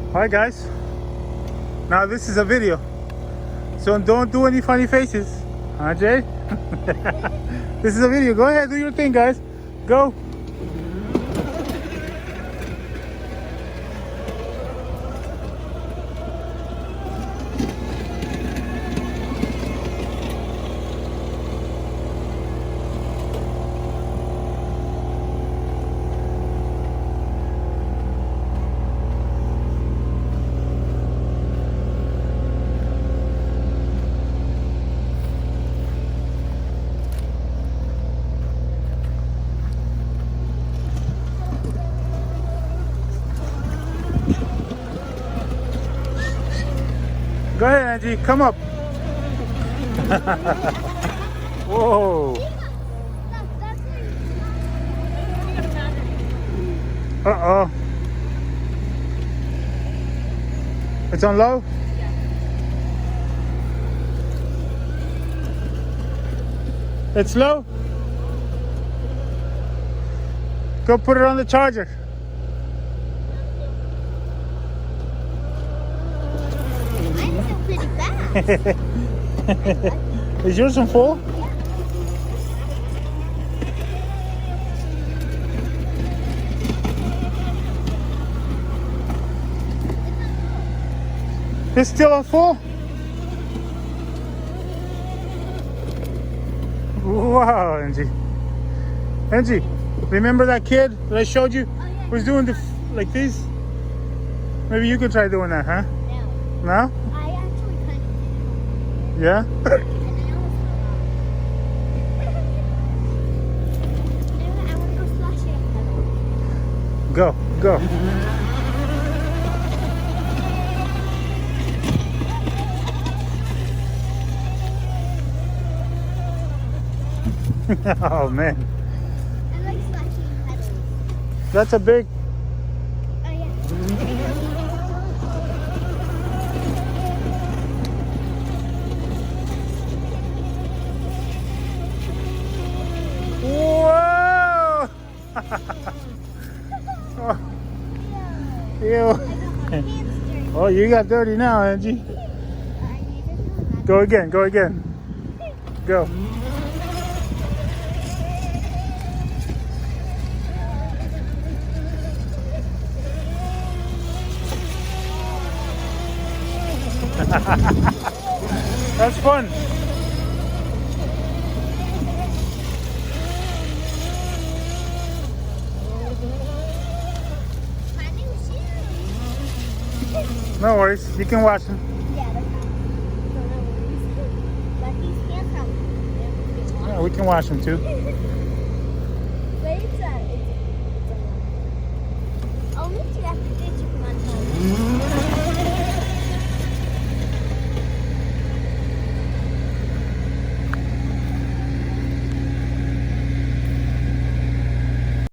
Alright guys, now this is a video, so don't do any funny faces, huh Jay? This is a video. Go ahead, do your thing guys. Go. Go ahead, Angie. Come up. Whoa. Uh-oh. It's on low? It's low? Go put it on the charger. Is yours on full? It's still on full? Wow, Angie. Angie, remember that kid that I showed you? Oh, yeah. Was doing like this? Maybe you could try doing that, huh? No. No? I actually kind of did. Yeah? And I almost I want to go splash it up. Go, go. Oh man. I like splashing pedals. That's a big. Oh yeah. Whoa! Oh, ew. Oh, you got dirty now, Angie. Go again, go again. Go. That's fun. No worries, you can wash them. Yeah, that's not. So no worries. But these can't come. Yeah, we can wash them too.